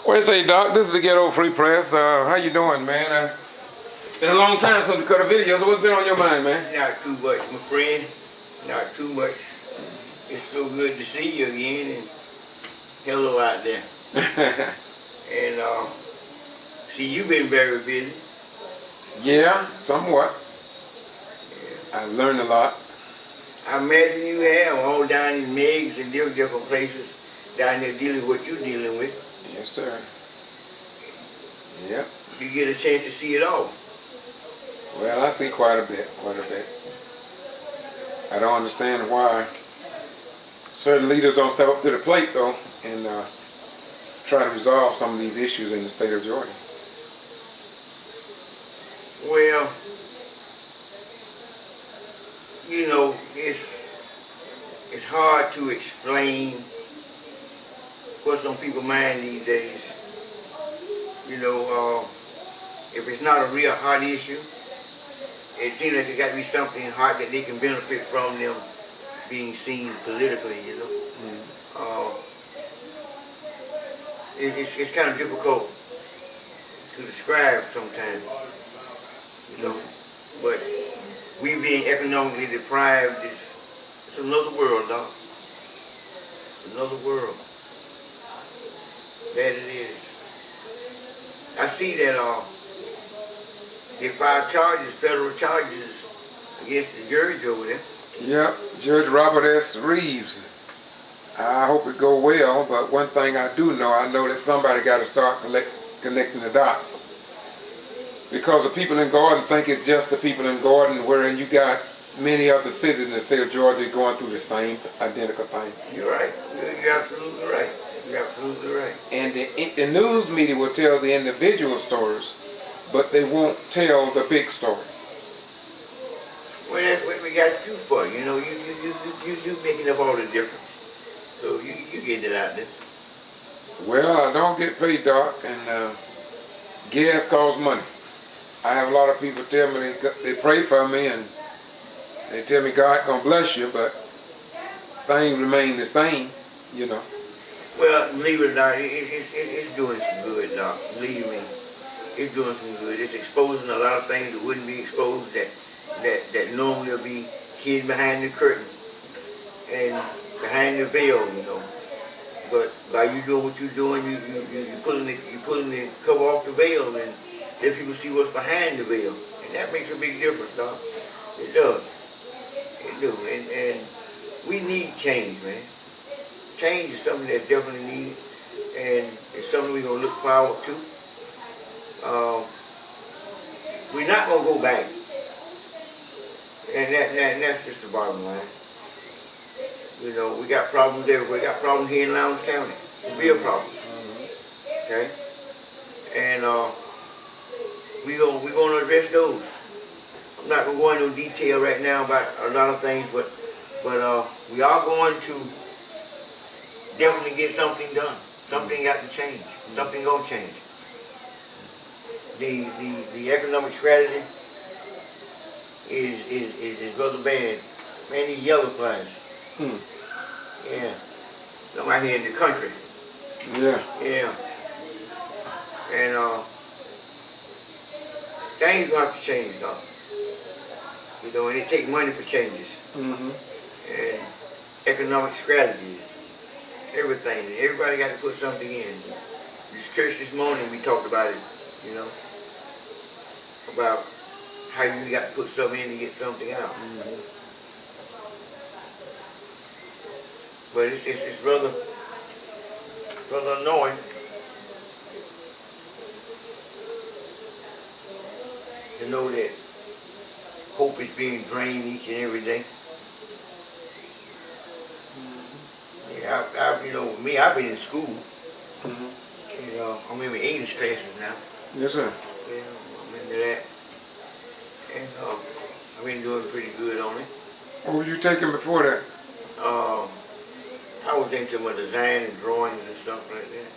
What do you say, Doc? This is the Ghetto Free Press. How you doing, man? Been a long time since we cut a video, so what's been on your mind, man? Not too much, my friend. Not too much. It's so good to see you again, and hello out there. And see, you've been very busy. Yeah, somewhat. Yeah. I learned a lot. I imagine you have all down in Meigs and different places down there dealing with what you're dealing with. Yes, sir. Yep. You get a chance to see it all. Well, I see quite a bit, I don't understand why certain leaders don't step up to the plate, though, and try to resolve some of these issues in the state of Georgia. Well, you know, it's hard to explain what's on people's mind these days. You know, if it's not a real hot issue, it seems like it got to be something hot that they can benefit from them being seen politically, you know. It's kind of difficult to describe sometimes, you know. But we being economically deprived it's another world, dog. Another world. That it is. I see that they filed charges, federal charges against the judge over there. Yep, Judge Robert S. Reeves. I hope it go well, but one thing I do know, I know that somebody got to start connecting the dots. Because the people in Gordon think it's just the people in Gordon, wherein you got many other cities in the state of Georgia going through the same identical thing. You're right. You're absolutely right. You're absolutely right. And the news media will tell the individual stories, but they won't tell the big story. Well, that's what we got you for. You know, you making up all the difference. So you get it out there. Well, I don't get paid, Doc, and gas costs money. I have a lot of people tell me they pray for me and they tell me God gonna bless you, but things remain the same, you know. Well, believe it or not, it's doing some good, Doc. Believe me, it's doing some good. It's exposing a lot of things that wouldn't be exposed that normally will be hidden behind the curtain and behind the veil, you know. But by you doing what you're doing, you pulling the cover off the veil, and then people see what's behind the veil, and that makes a big difference, Doc. It does. It do, and we need change, man. Change is something that's definitely needed, and it's something we're gonna look forward to. We're not gonna go back, and that's just the bottom line. You know, we got problems everywhere. We got problems here in Lowndes County, real problems. Okay, and we're gonna address those. I'm not gonna go into detail right now about a lot of things, but we are going to definitely get something done. Something got to change. Something gonna change. The economic strategy is rather bad. Man, these yellow flies. Yeah. I'm out here in the country. Yeah. Yeah. And things gonna have to change, though. You know, and it takes money for changes. And economic strategies. Everything. Everybody got to put something in. This church this morning, we talked about it, you know, about how you got to put something in to get something out. But it's rather annoying to know that hope is being drained each and every day. Yeah, you know, me, I've been in school. You know, I'm in my English classes now. Yes, sir. Yeah, I'm into that. And I've been doing pretty good on it. What were you taking before that? I was into my design and drawings and stuff like that.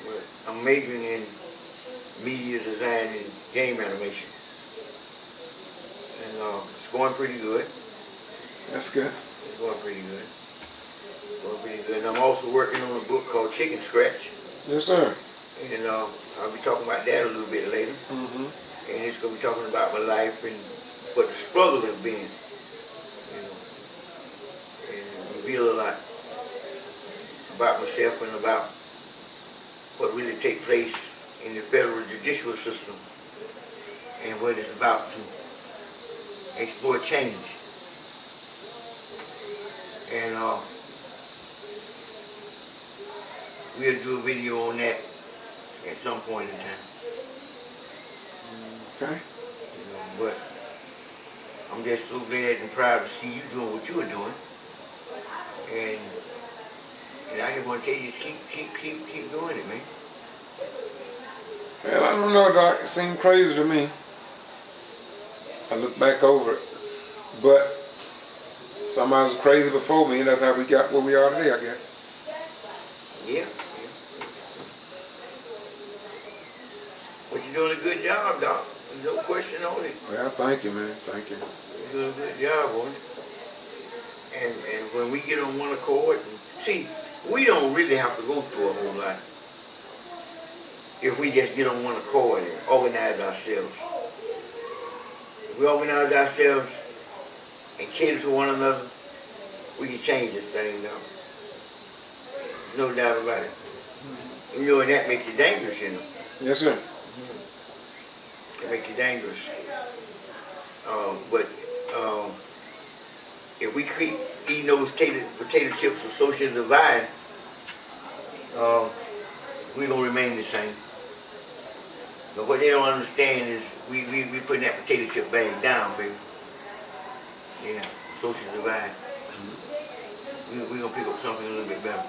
But I'm majoring in media design and game animation. And it's going pretty good. That's good. It's going pretty good. Going pretty good. And I'm also working on a book called Chicken Scratch. Yes, sir. And I'll be talking about that a little bit later. And it's going to be talking about my life and what the struggle has been, you know, and reveal a lot about myself and about what really takes place in the federal judicial system and what it's about to explore change. And we'll do a video on that at some point in time. Okay. You know, but I'm just so glad and proud to see you doing what you are doing. And I just want to tell you, keep doing it, man. Well, I don't know, Doc. It seemed crazy to me. I look back over it. But somebody was crazy before me, and that's how we got where we are today, I guess. Yeah. But you're doing a good job, Doc. There's no question on it. Well, thank you, man. Thank you. You're doing a good job on it. And when we get on one accord, see, we don't really have to go through a whole lot if we just get on one accord and organize ourselves. If we organize ourselves and cater to one another, we can change this thing, though. No doubt about it. You know, and that makes you dangerous, you know. Yes, sir. It makes you dangerous. But if we keep eating those potato chips of social divide, we're going to remain the same. But what they don't understand is we putting that potato chip bag down, baby. Yeah, social divide. We're going to pick up something a little bit better.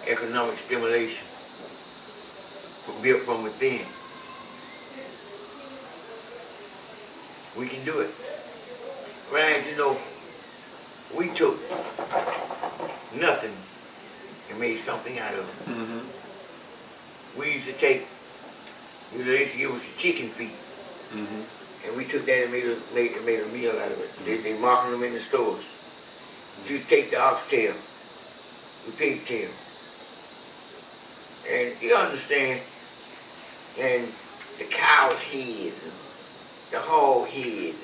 Economic stimulation. Built from within. We can do it. Right, you know, we took nothing and made something out of it. We used to take, you know, they used to give us the chicken feet. And we took that and made a meal out of it. They market them in the stores. We used to take the oxtail, the pigtail. And you understand, and the cow's head, the hog head,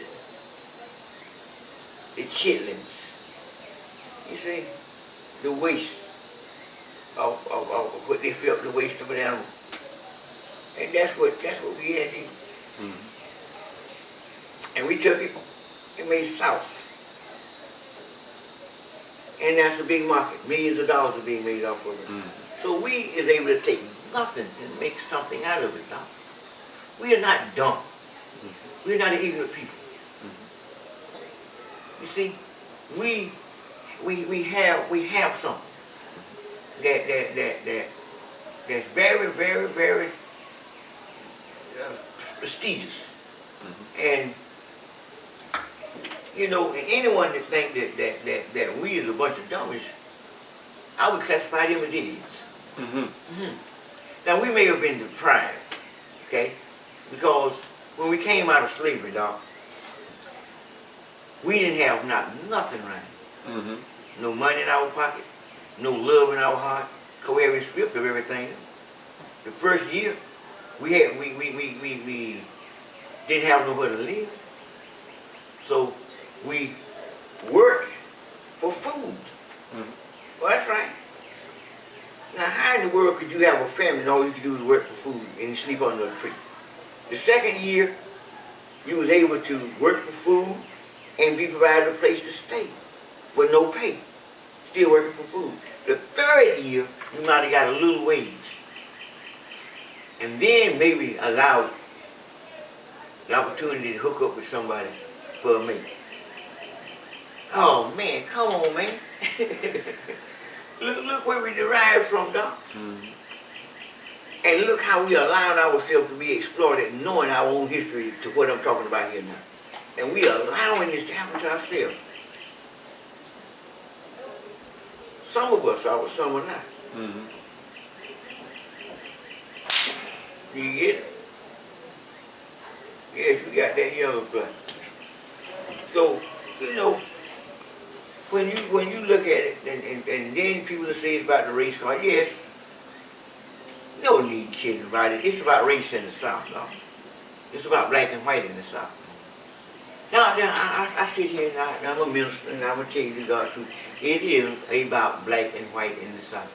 the chitlins, you see, the waste of what they felt the waste of an animal. And that's what we had here. And we took it and made sauce. And that's a big market. Millions of dollars are being made off of it. So we is able to take nothing and make something out of it, Doc. We are not dumb. We're not ignorant people. You see, we have something that's very, very, very prestigious. And you know, and anyone that think that we is a bunch of dummies, I would classify them as idiots. Now we may have been deprived, okay, because when we came out of slavery, Doc, we didn't have nothing right. No money in our pocket, no love in our heart, because we had been stripped of everything. The first year, we didn't have nowhere to live, so we worked for food. Well, that's right. Now, how in the world could you have a family and all you could do is work for food and sleep under a tree? The second year, you was able to work for food and be provided a place to stay with no pay, still working for food. The third year, you might have got a little wage. And then maybe allowed the opportunity to hook up with somebody for a mate. Oh man, come on, man. look where we derived from, Doc. And look how we allowed ourselves to be exploited, knowing our own history to what I'm talking about here now. And we are allowing this to happen to ourselves. Some of us are, some are not. Do you get it? Yes, we got that young blood. So, you know, when you look at it, and then people will say it's about the race card. Yes, no need kidding about it. It's about race in the South, no. It's about black and white in the South. Now I sit here and I'm a minister, and I'm gonna tell you the God's truth. It is about black and white in the South,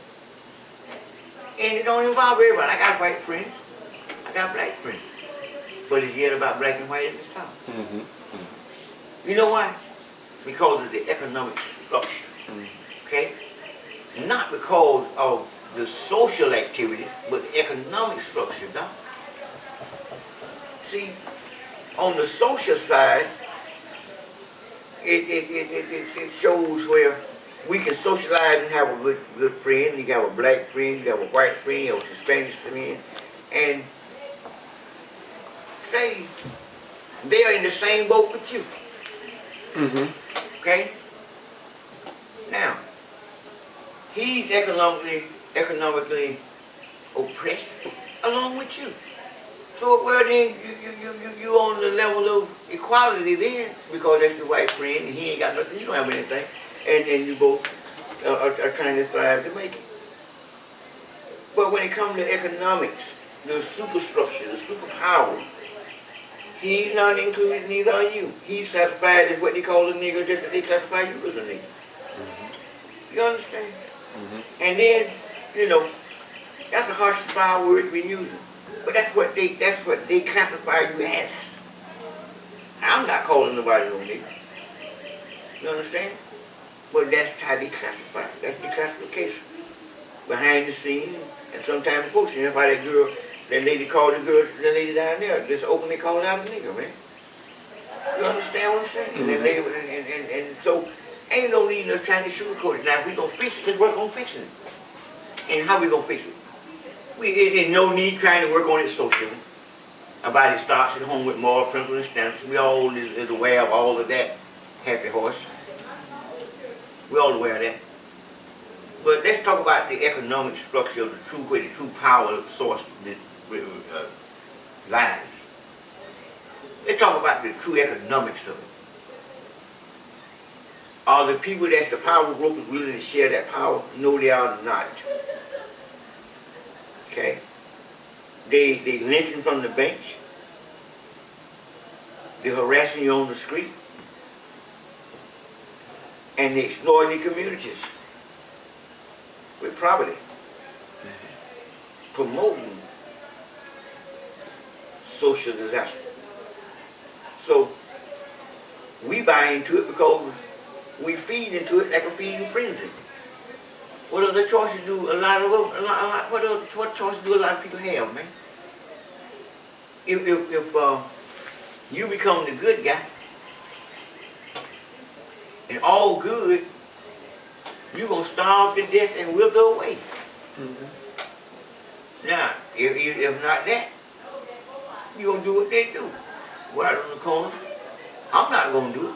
and it don't involve everybody. I got white friends, I got black friends, but it's yet about black and white in the South. You know why? Because of the economic structure, okay? Not because of the social activities, but the economic structure, dog. See, on the social side, it shows where we can socialize and have a good friend. You got a black friend, you have a white friend, you have a Hispanic friend, and say they are in the same boat with you. Okay? Now, he's economically oppressed along with you. So well then you on the level of equality then, because that's your white friend and he ain't got nothing, you don't have anything, and you both are trying to strive to make it. But when it comes to economics, the superstructure, the superpower, he's not included, neither are you. He's classified as what they call a nigger, just as they classify you as a nigger. You understand? And then, you know, that's a harsh, foul word to be using. But that's what they classify you as. I'm not calling nobody no nigger. You understand? But that's how they classify. That's the classification. Behind the scenes, and sometimes folks, you know, by that girl, that lady called the lady down there, just openly called out a nigger, man. You understand what I'm saying? And that lady, and so, ain't no need in us trying to sugarcoat it. Now, if we gonna fix it, let's work on fixing it. And how we gonna fix it? There's no need trying to work on it socially. Everybody starts at home with moral principles and standards. We all is aware of all of that, happy horse. We're all aware of that. But let's talk about the economic structure of where the true power source lies. Let's talk about the true economics of it. Are the people that's the power brokers willing to share that power? No, they are not. Okay? They lynching from the bench. They're harassing you on the street. And they're exploiting the communities with property. Promoting social disaster. So we buy into it because we feed into it like a feeding frenzy. What other choices do what choices do a lot of people have, man? If you become the good guy, and all good, you're gonna starve to death and wither away. Now, if not that, you're gonna do what they do. Right on the corner. I'm not gonna do it.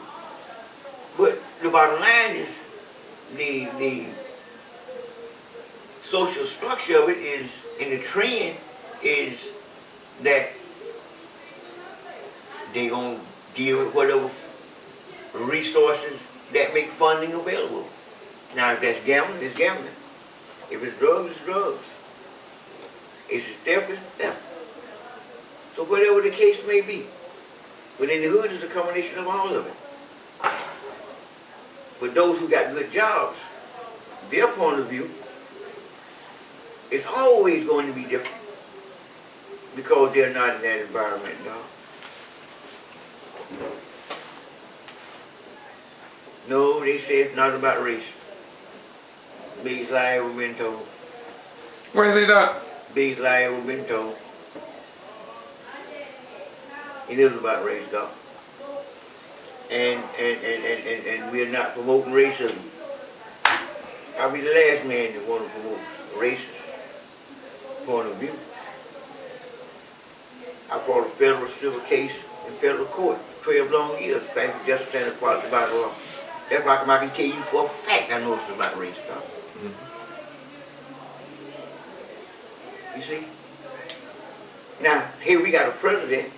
But the bottom line is the social structure of it is, and the trend is that they're going to deal with whatever resources that make funding available. Now, if that's gambling, it's gambling. If it's drugs, it's drugs. If it's theft, it's theft. So whatever the case may be. But in the hood, it's a combination of all of it. But those who got good jobs, their point of view is always going to be different because they're not in that environment, dog. No, they say it's not about race. Biggest lie ever been told. What is it, Doc? Biggest lie ever been told. It is about race, dog. And we're not promoting racism. I'll be the last man that want to promote racist point of view. I brought a federal civil case in federal court, 12 long years, thank you, justice and equality by the law. That's why I can tell you for a fact I know it's about race stuff. You see? Now, here we got a president,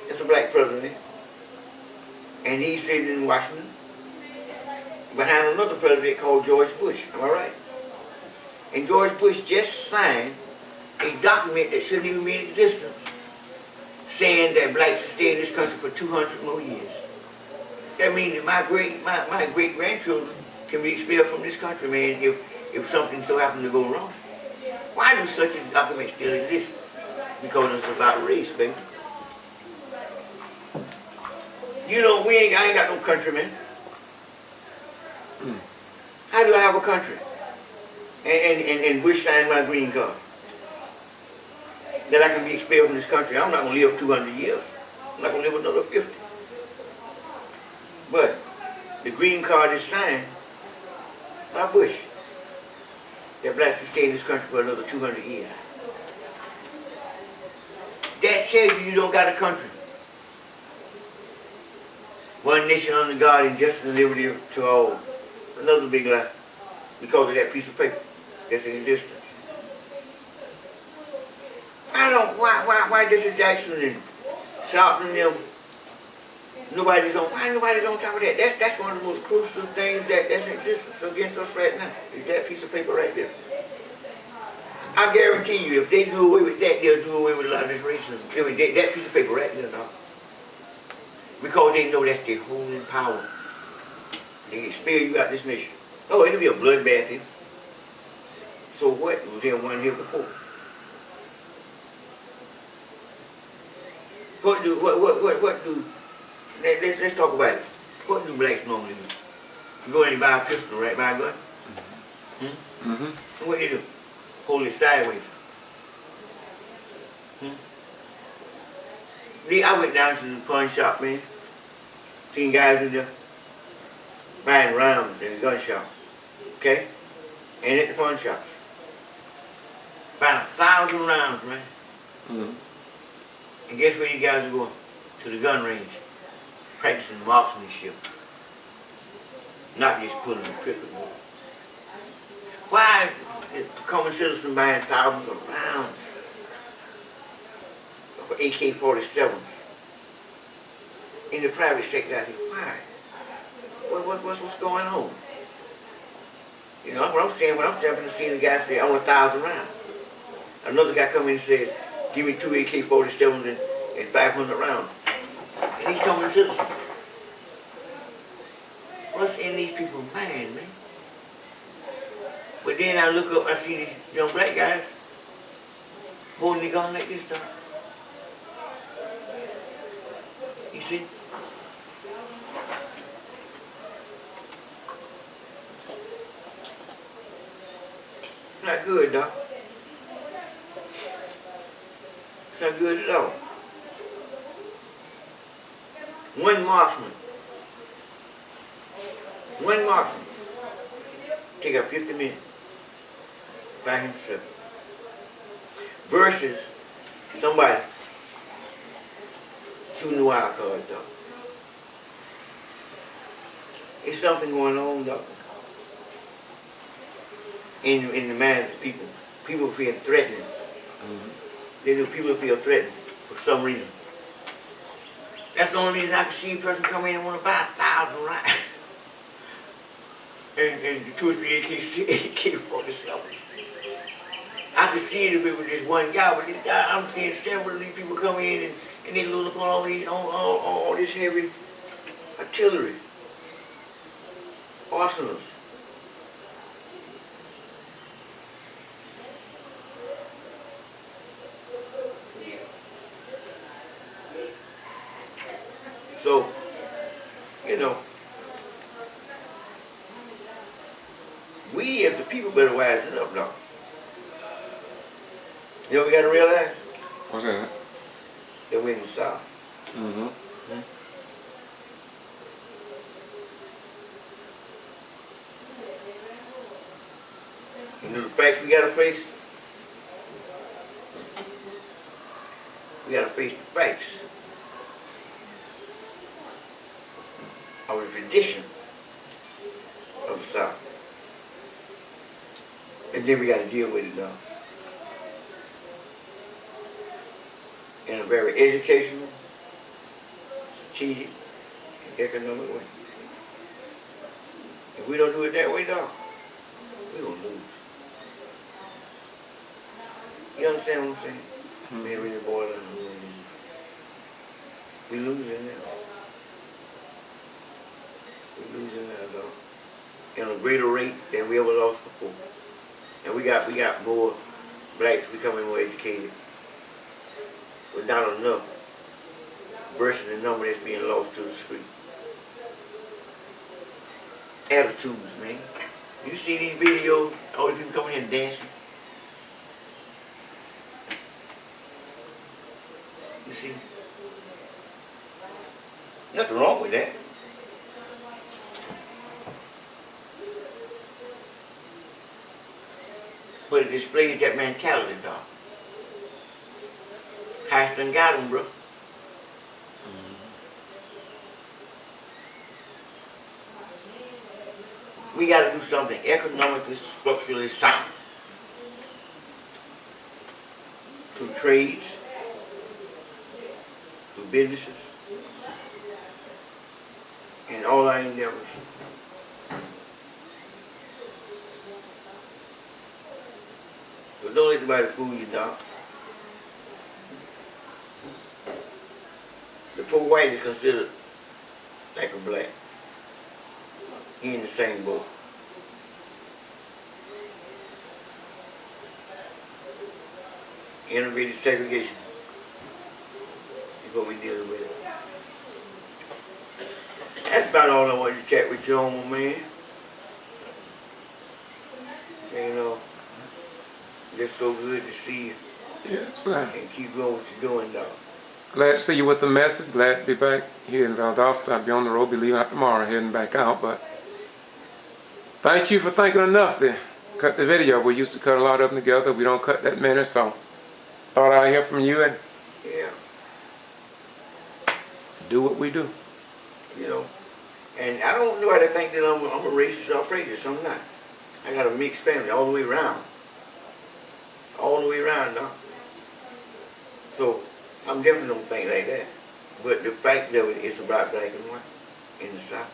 it's a black president, and he's sitting in Washington, behind another president called George Bush. Am I right? And George Bush just signed a document that shouldn't even be in existence, saying that blacks should stay in this country for 200 more years. That means that my great grandchildren can be expelled from this country, man, if something so happens to go wrong. Why do such a document still exist? Because it's about race, baby. You know, I ain't got no country, man. How do I have a country? And Bush signed my green card. That I can be expelled from this country. I'm not going to live 200 years. I'm not going to live another 50. But the green card is signed by Bush. That blacks can stay in this country for another 200 years. That tells you don't got a country. One nation under God and justice and liberty to all. Another big lie. Because of that piece of paper that's in existence. Why Jesse Jackson and Sharp and them, why nobody's on top of that? That's one of the most crucial things that's in existence against us right now, is that piece of paper right there. I guarantee you, if they do away with that, they'll do away with a lot of this racism. That piece of paper right there, dog. Because they know that's their holding power. They can expel you out this nation. Oh, it'll be a bloodbath here. So what? It was in one here before. What do, let's talk about it. What do blacks normally do? You go in and buy a pistol, right? Buy a gun? What do you do? Hold it sideways. I went down to the pawn shop, man. Seen guys in there buying rounds in the gun shops. Okay? And at the pawn shops. Buying 1,000 rounds, man. And guess where you guys are going? To the gun range. Practicing marksmanship. Not just pulling the trigger. Why is the common citizen buying thousands of rounds for AK-47s in the private sector out here? Why? What's going on? You know what I'm saying? When I'm stepping to see the guy say, I want 1,000 rounds. Another guy come in and said, give me 2 AK-47s and 500 rounds. And he's common citizens. What's in these people's mind, man? But then I look up, I see these young black guys holding the gun like this, stuff. You see? Not good, dog. It's not good at all. One marksman take up 50 minutes by himself versus somebody shooting the wild card, dog. It's something going on, dog. In the minds of people. People feel threatened. People feel threatened for some reason. That's the only reason I can see a person come in and want to buy 1,000 rounds. And 2 or 3 AK-47s. I could see it if it was just one guy, but this guy, I'm seeing several of these people come in and they load up on all this heavy artillery, arsenals. So, you know, we as the people better wisen up now. You know what we got to realize? What's that? That we're in the South. You know the facts we got to face? We got to face the facts of the tradition of the South. And then we got to deal with it now. In a very educational, strategic, and economic way. If we don't do it that way, dog, we gonna lose. You understand what I'm saying? Man, really boil down. We losing now. We losing now, dog. At a greater rate than we ever lost before. And we got more blacks becoming more educated. But not enough versus the number that's being lost to the street. Attitudes, man. You see these videos, all these people coming here dancing. You see? Nothing wrong with that. But it displays that mentality, dog. Tyson got him, bro. We got to do something economically, structurally sound. Through trades, through businesses, and all our endeavors. But don't let anybody fool you, dog. The poor white is considered like a black. He in the same boat. Integrated segregation is what we're dealing with. That's about all I wanted to chat with you on, man. You know, just so good to see you. Yes, sir. And keep doing what you're doing, dog. Glad to see you with the message. Glad to be back here in Valdosta. I'll be on the road, be leaving out tomorrow, heading back out. But thank you for thinking enough to cut the video. We used to cut a lot of them together. We don't cut that many, so thought I'd hear from you and do what we do. You know, and I don't want nobody to think that I'm a racist or prejudiced. I'm not. I got a mixed family all the way around. All the way around, dog. So I'm definitely don't think like that. But the fact of it is about black and white in the South.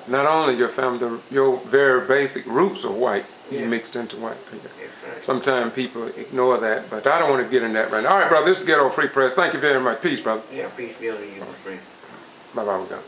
Not only your family, your very basic roots are white. Yeah. You mixed into white people. Right. Sometimes people ignore that, but I don't want to get in that right now. All right, brother, this is Ghetto Free Press. Thank you very much. Peace, brother. Yeah, peace be unto you, my friend. Bye-bye, we go.